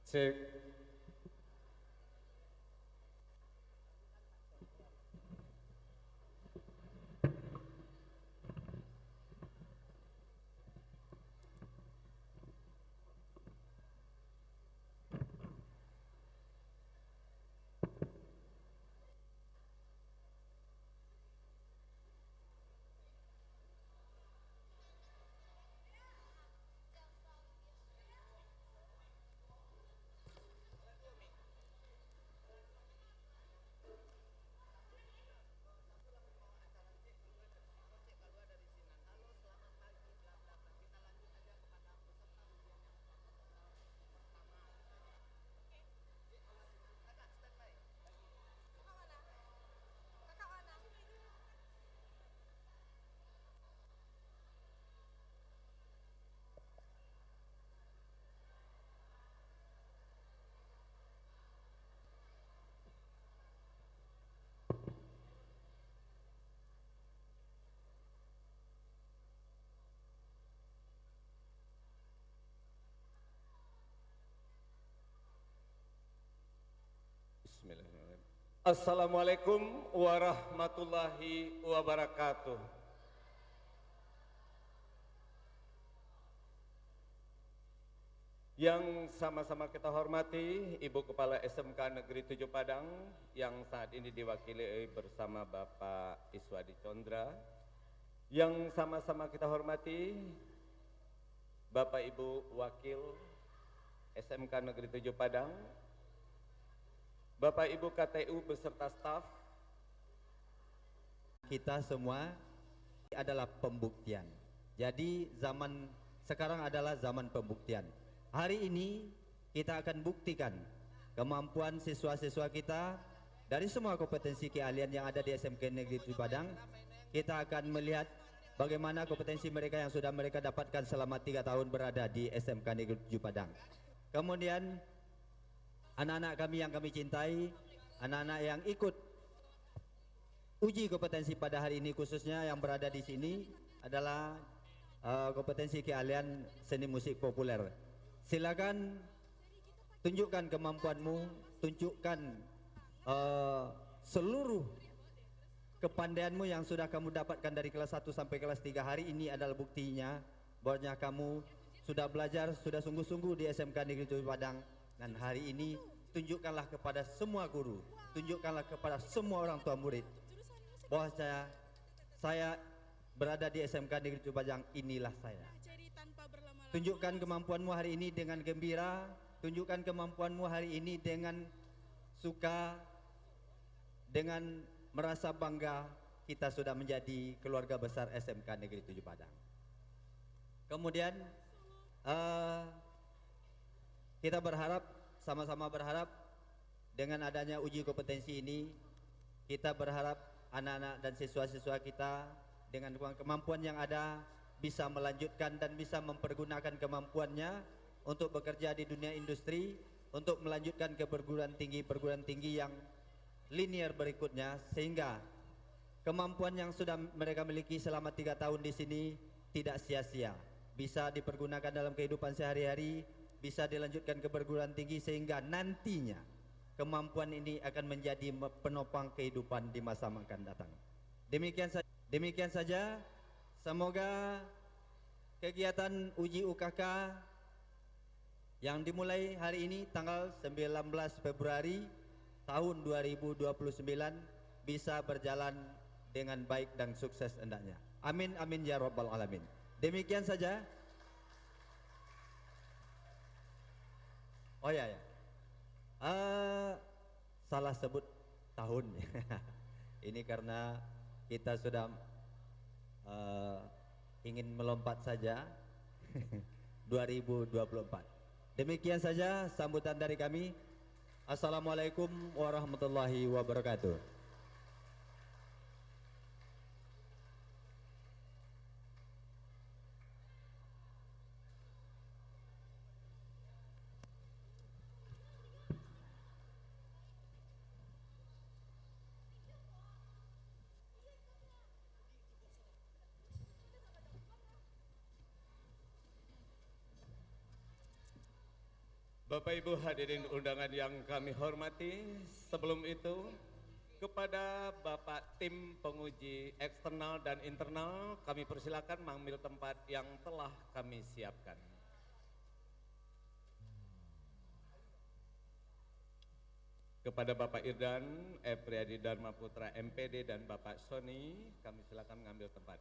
Cek. Bismillahirrahmanirrahim. Assalamualaikum warahmatullahi wabarakatuh. Yang sama-sama kita hormati Ibu Kepala SMK Negeri 7 Padang yang saat ini diwakili bersama Bapak Iswadi Condra. Yang sama-sama kita hormati Bapak Ibu Wakil SMK Negeri 7 Padang, Bapak Ibu KTU beserta staf. Kita semua adalah pembuktian. Jadi zaman sekarang adalah zaman pembuktian. Hari ini kita akan buktikan kemampuan siswa-siswa kita dari semua kompetensi keahlian yang ada di SMK Negeri 7 Padang. Kita akan melihat bagaimana kompetensi mereka yang sudah mereka dapatkan selama 3 tahun berada di SMK Negeri 7 Padang. Kemudian anak-anak kami yang kami cintai, anak-anak yang ikut uji kompetensi pada hari ini, khususnya yang berada di sini adalah kompetensi keahlian seni musik populer. Silakan tunjukkan kemampuanmu, tunjukkan seluruh kepandaianmu yang sudah kamu dapatkan dari kelas 1 sampai kelas 3. Hari ini adalah buktinya bahwa kamu sudah belajar, sudah sungguh-sungguh di SMK Negeri 7 Padang. Dan hari ini tunjukkanlah kepada semua guru, tunjukkanlah kepada semua orang tua murid bahwa saya berada di SMK Negeri 7 Padang, inilah saya. Tunjukkan kemampuanmu hari ini dengan gembira, tunjukkan kemampuanmu hari ini dengan suka, dengan merasa bangga kita sudah menjadi keluarga besar SMK Negeri 7 Padang. Kemudian kita berharap, sama-sama berharap dengan adanya uji kompetensi ini, kita berharap anak-anak dan siswa-siswa kita dengan kemampuan yang ada bisa melanjutkan dan bisa mempergunakan kemampuannya untuk bekerja di dunia industri, untuk melanjutkan ke perguruan tinggi yang linear berikutnya, sehingga kemampuan yang sudah mereka miliki selama 3 tahun di sini tidak sia-sia, bisa dipergunakan dalam kehidupan sehari-hari, bisa dilanjutkan ke perguruan tinggi, sehingga nantinya kemampuan ini akan menjadi penopang kehidupan di masa akan datang. Demikian saja. Semoga kegiatan uji UKK yang dimulai hari ini tanggal 19 Februari tahun 2029 bisa berjalan dengan baik dan sukses hendaknya. Amin amin ya rabbal alamin. Demikian saja. Oh ya, salah sebut tahun. Ini karena kita sudah ingin melompat saja 2024. Demikian saja sambutan dari kami. Assalamualaikum warahmatullahi wabarakatuh. Bapak Ibu hadirin undangan yang kami hormati, sebelum itu kepada Bapak tim penguji eksternal dan internal kami persilakan mengambil tempat yang telah kami siapkan. Kepada Bapak Irdan, Priyadi Dharma Putra MPD dan Bapak Sony, kami silakan mengambil tempat.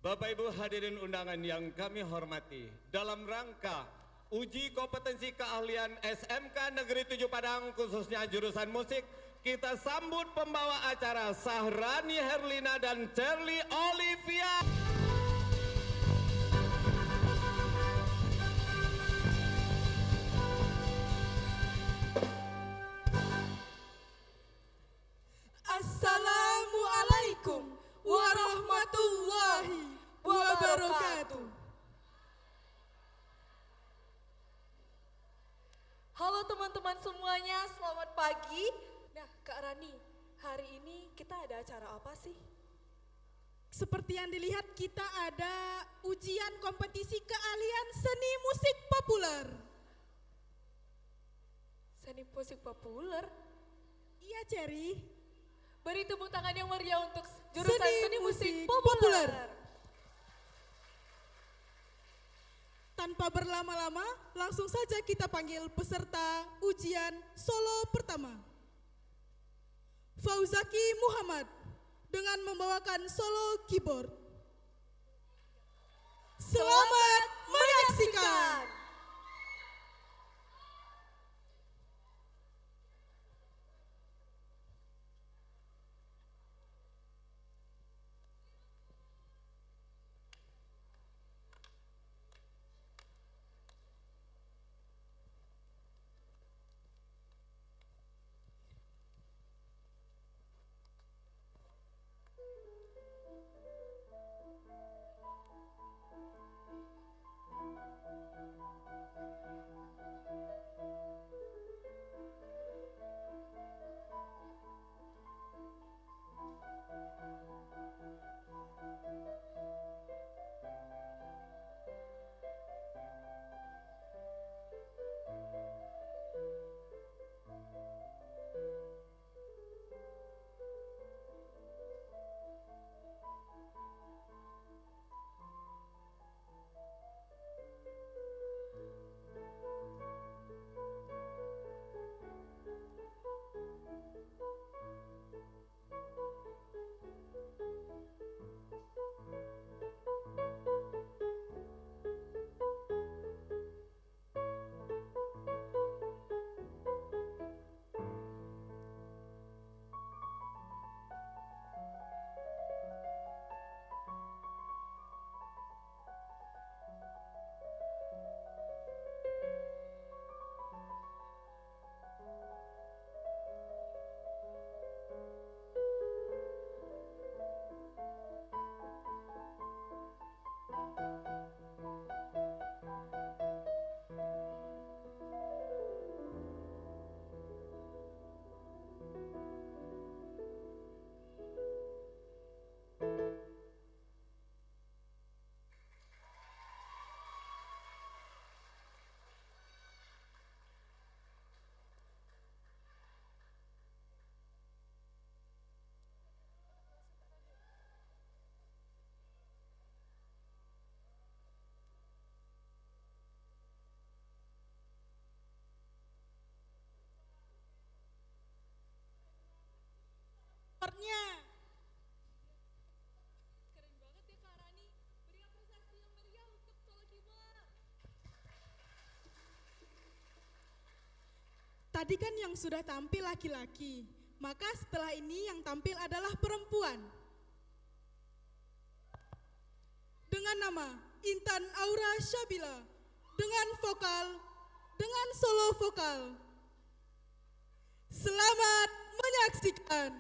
Bapak Ibu hadirin undangan yang kami hormati, dalam rangka uji kompetensi keahlian SMK Negeri 7 Padang khususnya jurusan musik, kita sambut pembawa acara Sahrani Herlina dan Cherly Olivia. Assalamualaikum warahmatullahi wabarakatuh. Halo teman-teman semuanya, selamat pagi. Nah, Kak Rani, hari ini kita ada acara apa sih? Seperti yang dilihat kita ada ujian kompetisi keahlian seni musik populer. Seni musik populer? Iya, Cherry. Beri tepuk tangan yang meriah untuk jurusan seni musik populer. populer. Tanpa berlama-lama, langsung saja kita panggil peserta ujian solo pertama. Fauzaki Muhammad dengan membawakan solo keyboard. Selamat menyaksikan. Keren banget ya Kak Rani, beri apresiasi yang meriah untuk solo keyboard. Tadi kan yang sudah tampil laki-laki, maka setelah ini yang tampil adalah perempuan. Dengan nama Intan Aura Syabila, dengan vokal, dengan solo vokal. Selamat menyaksikan.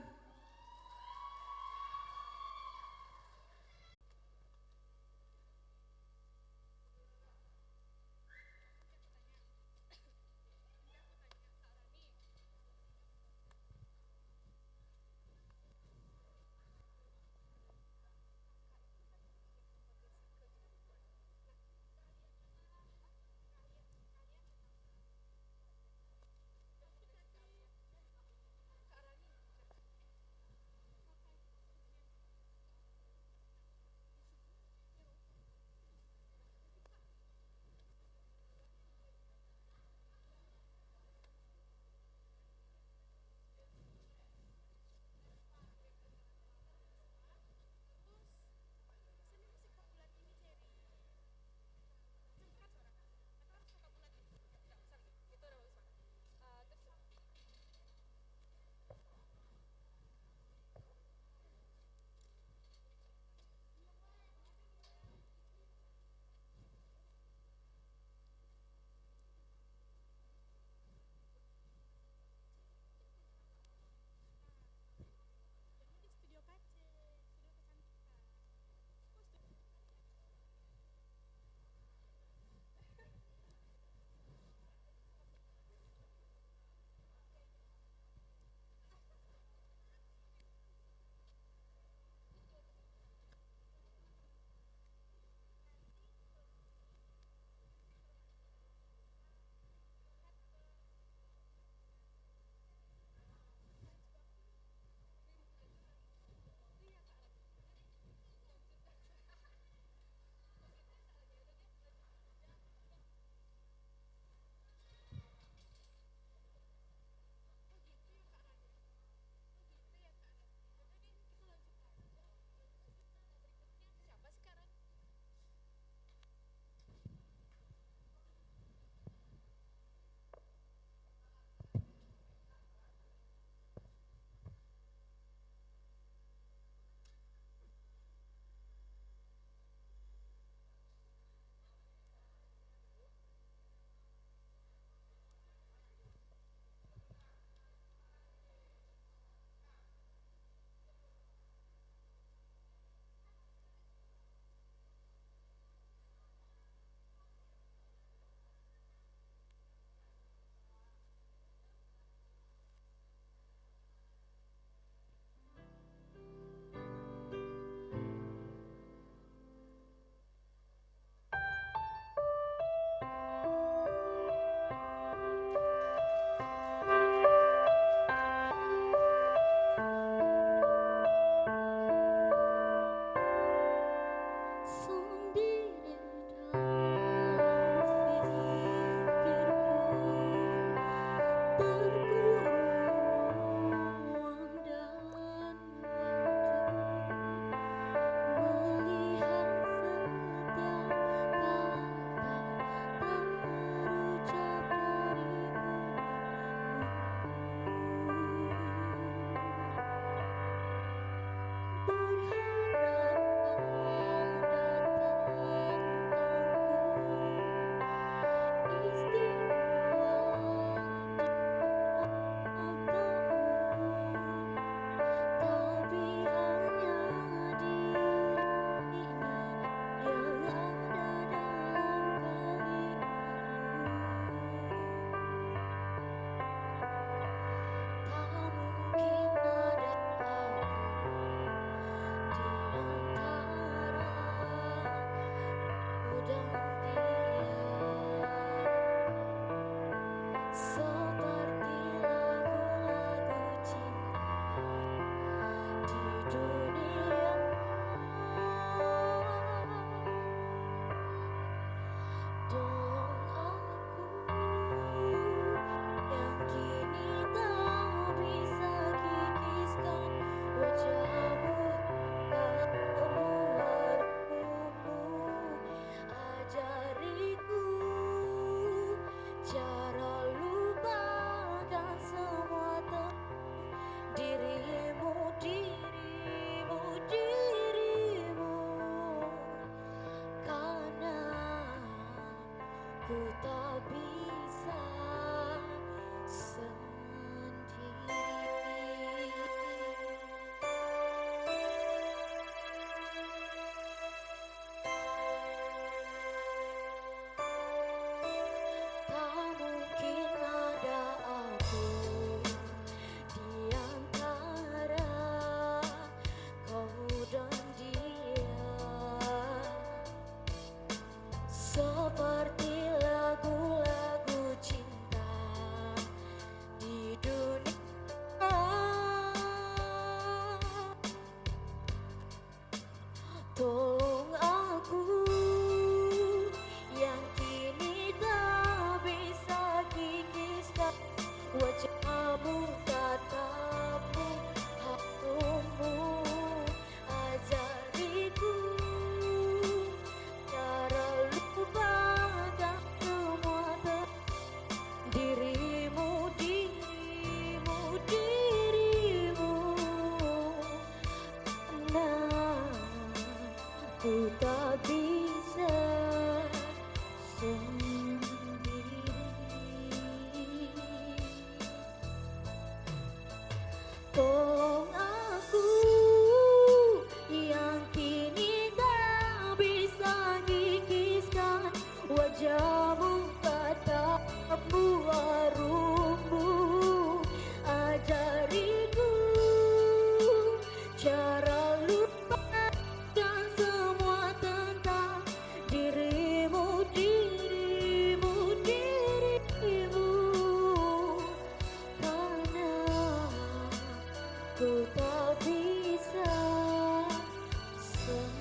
ku tak bisa sendiri. Tak mungkin ada aku di antara kau dan dia, seperti lagu-lagu cinta di dunia. Tolong aku yang kini tak bisa kikiskan wajahmu, tatapmu, harummu. Ajariku cara lupakan semua dirimu, dirimu, dirimu. Nah, ku tak bisa sendiri. Tolong aku yang kini tak bisa kikiskan wajahmu, tatapmu, harummu. Ajariku cara lupakan semua tentang dirimu, dirimu, dirimu. Karena ku tak bisa sendiri.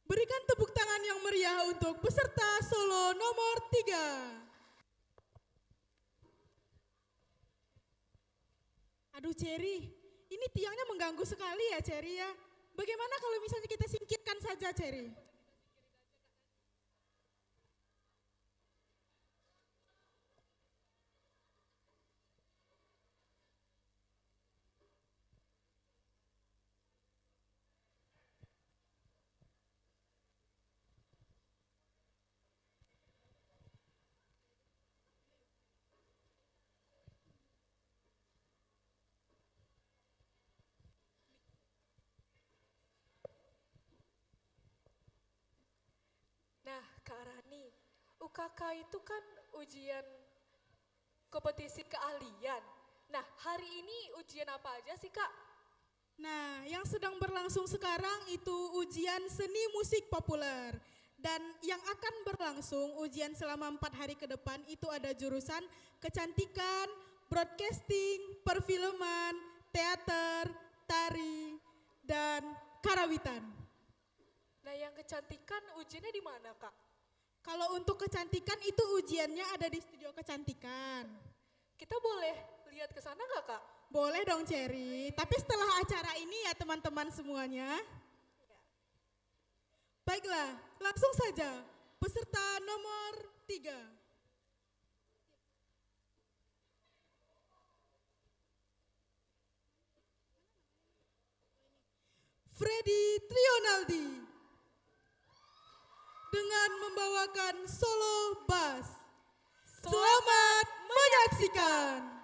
Berikan tepuk tangan yang meriah untuk peserta solo nomor 3. Aduh Cherry, ini tiangnya mengganggu sekali ya Cherry ya. Bagaimana kalau misalnya kita singkirkan saja Cherry? Nah, Kak Rani, UKK itu kan ujian kompetisi keahlian. Nah, hari ini ujian apa aja sih, Kak? Nah, yang sedang berlangsung sekarang itu ujian seni musik populer. Dan yang akan berlangsung ujian selama 4 hari ke depan itu ada jurusan kecantikan, broadcasting, perfilman, teater, tari, dan karawitan. Nah, yang kecantikan ujiannya di mana, Kak? Kalau untuk kecantikan itu ujiannya ada di studio kecantikan. Kita boleh lihat ke sana nggak, Kak? Boleh dong Cherry, tapi setelah acara ini ya teman-teman semuanya. Baiklah, langsung saja peserta nomor 3. Freddy Trionaldi dengan membawakan solo bass. Selamat menyaksikan.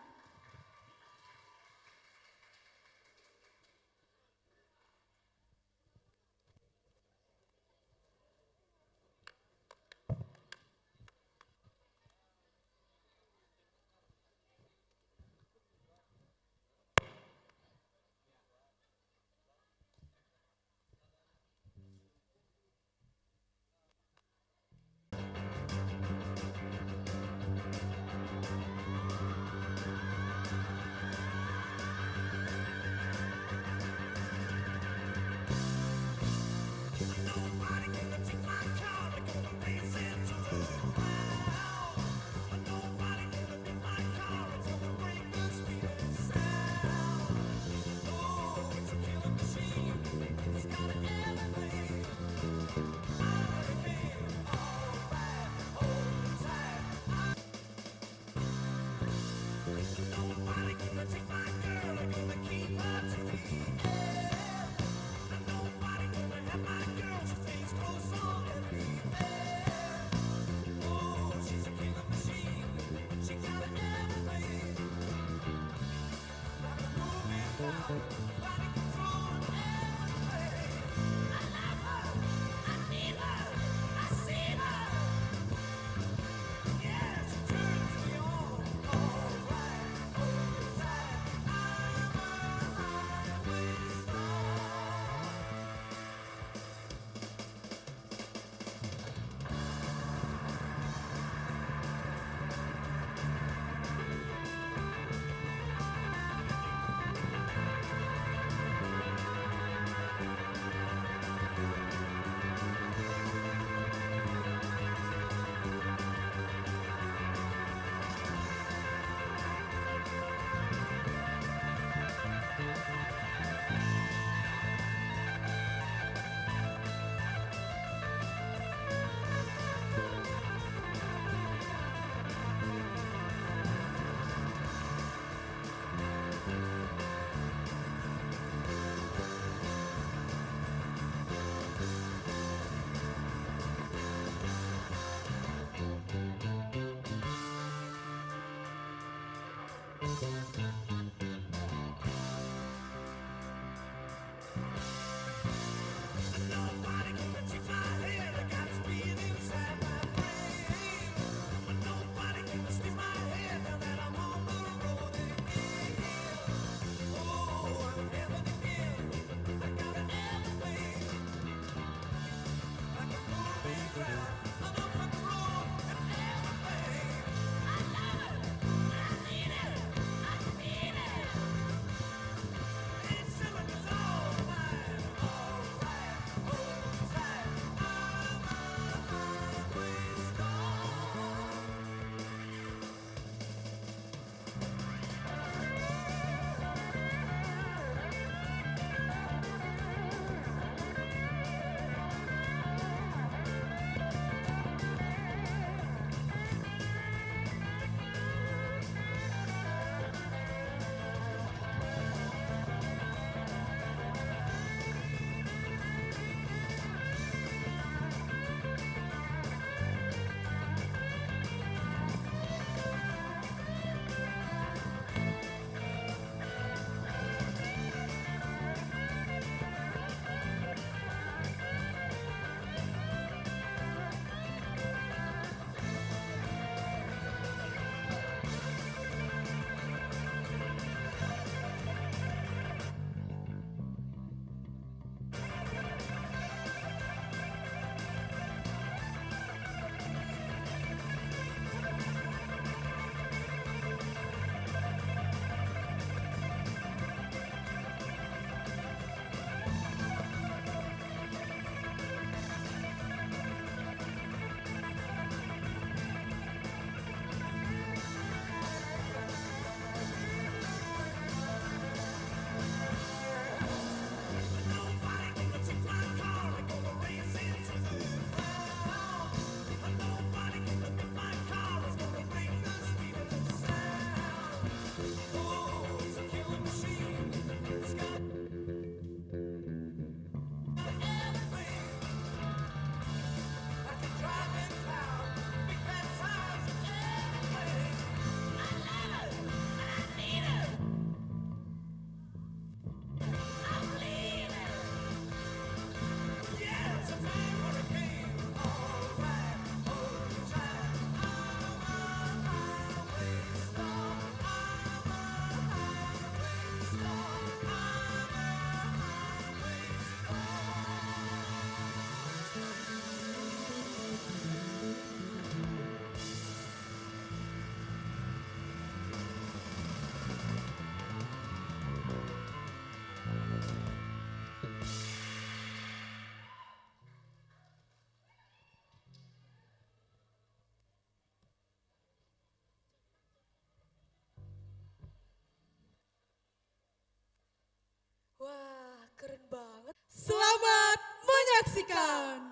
Wah, keren banget. Selamat menyaksikan.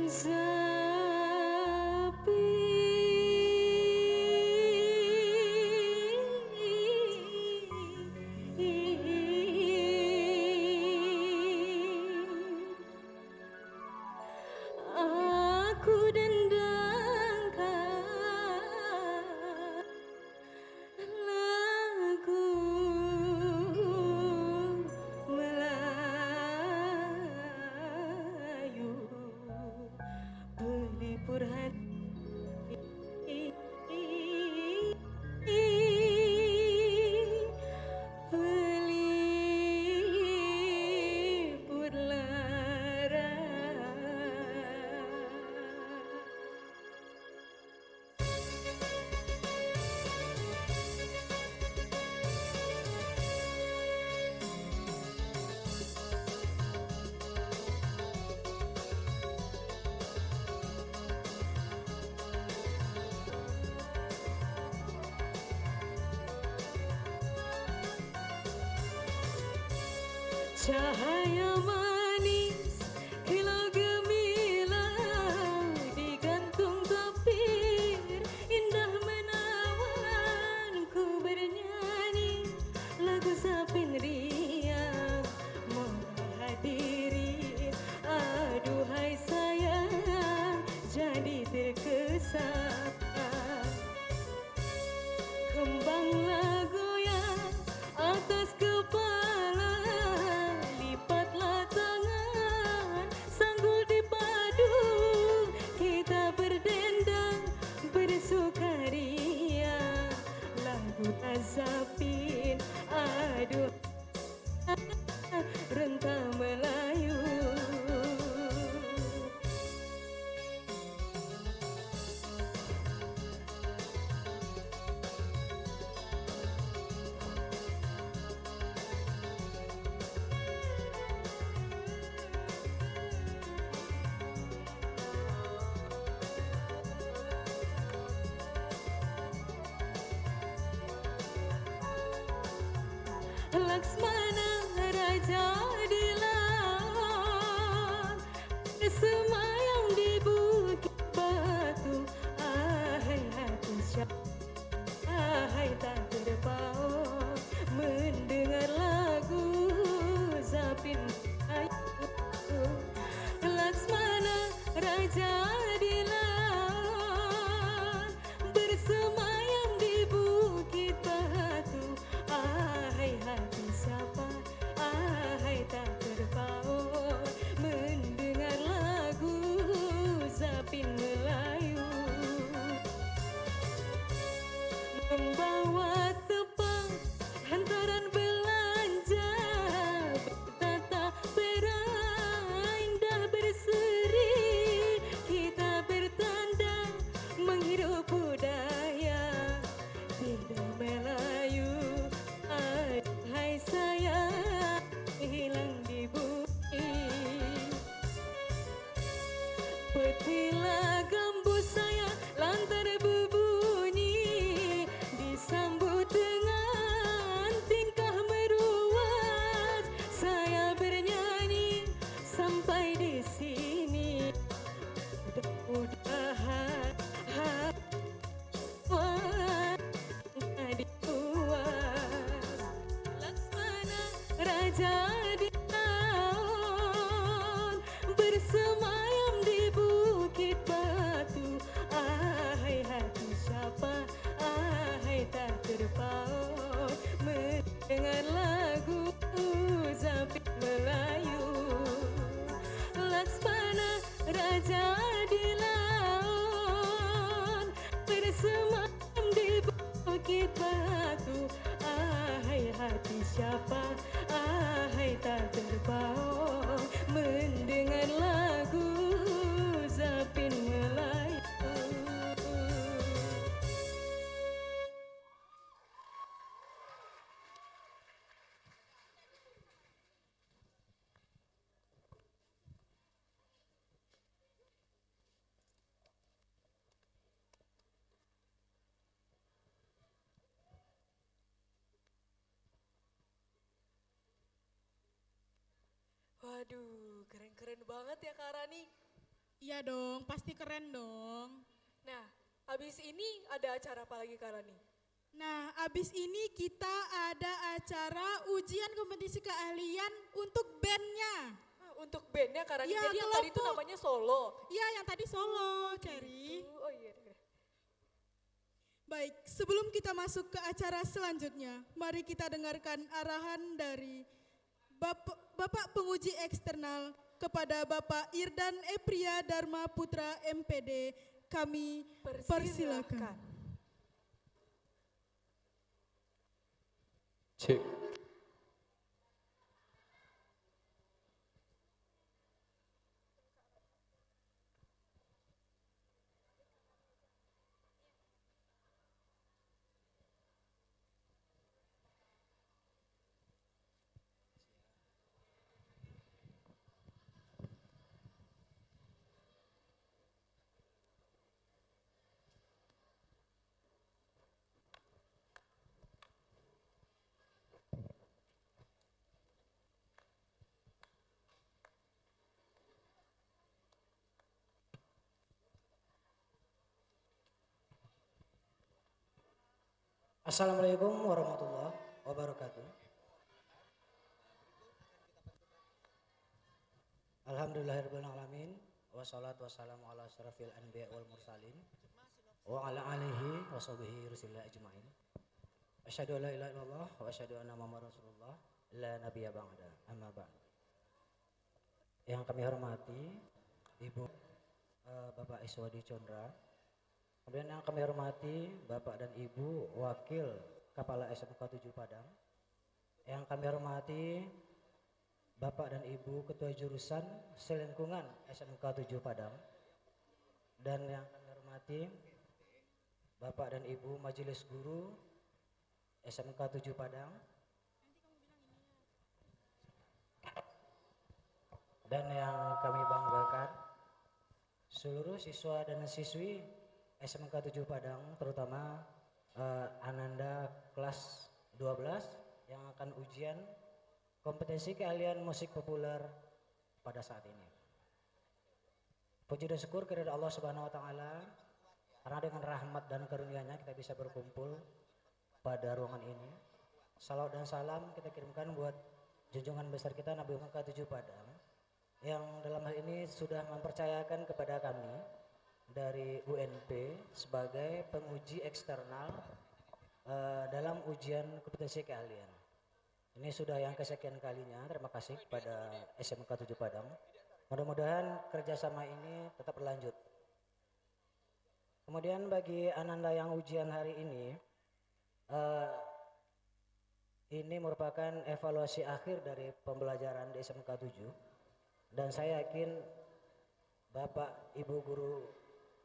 Sepi Cahaya manis kilau gemilang digantung tapir indah menawan ku bernyanyi lagu Zapin riang menghadiri aduhai sayang jadi terkesan kembanglah goyang atas kepala lipatlah tangan sanggul dipadu kita berdendang bersukaria lagu Zapin aduh rentang Melayu. Laksmana raja di laut semayang di bukit batu ahai hati syaitan ahai tak terpaut mendengar lagu Zapin Melayu. Laksmana raja di laut bersemayam di bukit batu ahai hati siapa ahai tak terpaut mendengar lagu Zapin Melayu membawa tepat hantaran belanja bertata pera indah berseri kita bertanda menghirup budaya tidak Melayu hai sayang hilang di bumi petilah gambus saya lantar berbunyi disambut dengan tingkah meruat saya bernyanyi sampai di sini mudah-mudahan hati puas Laksmana raja di laut bersemayam di bukit batu ahai hati siapa ahai tak terpaut mendengar lagu Zapin Melayu Laksmana raja di laut bersemayam di bukit batu ahai hati siapa ahai tak terpaut mendengar lagu Zapin Melayu. Waduh, keren-keren banget ya Kak Rani. Iya dong, pasti keren dong. Nah, habis ini ada acara apa lagi Kak Rani? Nah, abis ini kita ada acara ujian kompetisi keahlian untuk bandnya. Untuk bandnya Kak Rani, Ya, jadi yang tadi itu kelompok. namanya solo. Iya, yang tadi solo, Cherry. Oh iya deh. Baik, sebelum kita masuk ke acara selanjutnya, mari kita dengarkan arahan dari Bapak Penguji Eksternal kepada Bapak Irdan Epria Dharma Putra MPD. Kami persilakan. Cek. Assalamualaikum warahmatullahi wabarakatuh. Alhamdulillahirrahmanirrahim. Wassalatu wassalamu ala asyrafil anbiya wal mursalin wa ala alihi wa sahbihi rasulillah ajma'in. Asyhadu an la ilaha illallah wa asyhadu anna muhammadar rasulullah la nabiyya ba'da. Amma ba'd. Yang kami hormati Ibu Bapak Iswadi Condra. Kemudian yang kami hormati Bapak dan Ibu Wakil Kepala SMK 7 Padang. Yang kami hormati Bapak dan Ibu Ketua Jurusan Selingkungan SMK 7 Padang. Dan yang kami hormati Bapak dan Ibu Majelis Guru SMK 7 Padang. Dan yang kami banggakan seluruh siswa dan siswi SMK 7 Padang, terutama Ananda kelas 12 yang akan ujian kompetensi keahlian musik populer pada saat ini. Puji dan syukur kepada Allah Subhanahu wa taala karena dengan rahmat dan karunia-Nya kita bisa berkumpul pada ruangan ini. Salawat dan salam kita kirimkan buat junjungan besar kita Nabi Muhammad 7 Padang yang dalam hal ini sudah mempercayakan kepada kami dari UNP sebagai penguji eksternal dalam ujian kompetensi keahlian. Ini sudah yang kesekian kalinya. Terima kasih kepada SMK 7 Padang. Mudah-mudahan kerjasama ini tetap berlanjut. Kemudian bagi Ananda yang ujian hari ini merupakan evaluasi akhir dari pembelajaran di SMK 7. Dan saya yakin Bapak Ibu Guru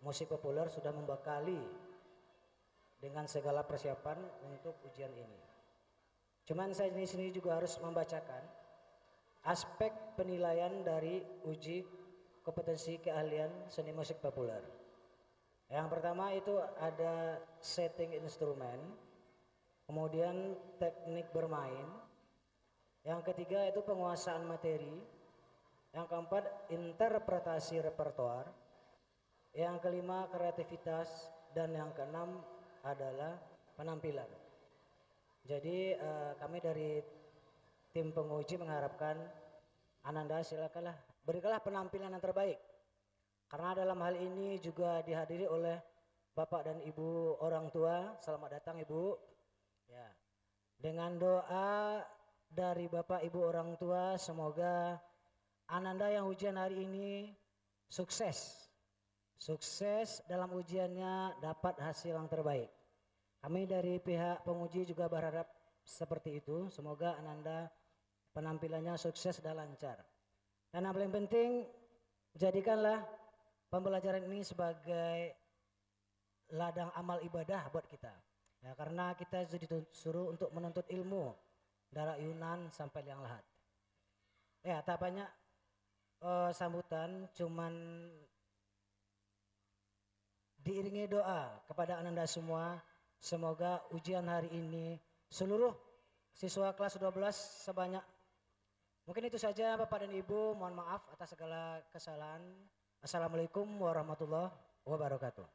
Musik Populer sudah membekali dengan segala persiapan untuk ujian ini. Cuman saya di sini juga harus membacakan aspek penilaian dari uji kompetensi keahlian seni musik populer. Yang pertama itu ada setting instrumen, kemudian teknik bermain, yang ketiga itu penguasaan materi, yang keempat interpretasi repertoar, yang kelima kreativitas, dan yang keenam adalah penampilan. Jadi kami dari tim penguji mengharapkan Ananda silakanlah berikanlah penampilan yang terbaik. Karena dalam hal ini juga dihadiri oleh Bapak dan Ibu orang tua. Selamat datang Ibu. Ya. Dengan doa dari Bapak Ibu orang tua semoga Ananda yang ujian hari ini sukses. Sukses dalam ujiannya, dapat hasil yang terbaik. Kami dari pihak penguji juga berharap seperti itu. Semoga Ananda penampilannya sukses dan lancar. Dan yang paling penting, jadikanlah pembelajaran ini sebagai ladang amal ibadah buat kita. Ya, karena kita disuruh untuk menuntut ilmu dari Yunan sampai Liang Lahat. Ya, tak banyak sambutan, cuman diiringi doa kepada Ananda semua. Semoga ujian hari ini seluruh siswa kelas 12 sebanyak. Mungkin itu saja Bapak dan Ibu, mohon maaf atas segala kesalahan. Assalamualaikum warahmatullahi wabarakatuh.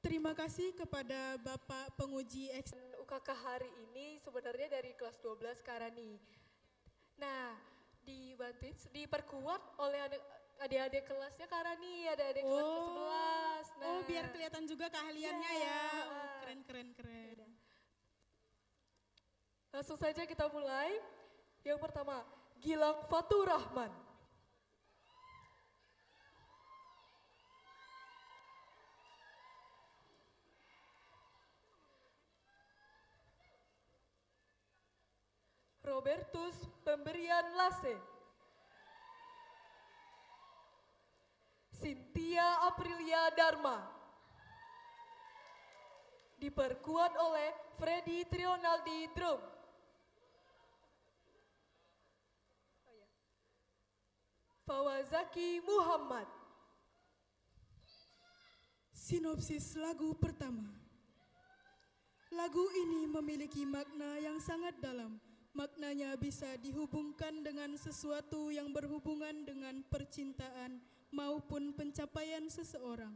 Terima kasih kepada Bapak penguji UKK hari ini sebenarnya dari kelas 12 Karani. Nah, dibantuin, diperkuat oleh adik-adik kelasnya Karani, ada adik kelas ke-11. Nah, oh, biar kelihatan juga keahliannya ya. ya. Oh, keren, keren, keren. Langsung saja kita mulai. Yang pertama, Gilang Fatur Rahman. Robertus Pemberian Lase. Cynthia Aprilia Dharma. Diperkuat oleh Freddy Trionaldi Drum. Fawazaki Muhammad. Sinopsis lagu pertama. Lagu ini memiliki makna yang sangat dalam. Maknanya bisa dihubungkan dengan sesuatu yang berhubungan dengan percintaan maupun pencapaian seseorang.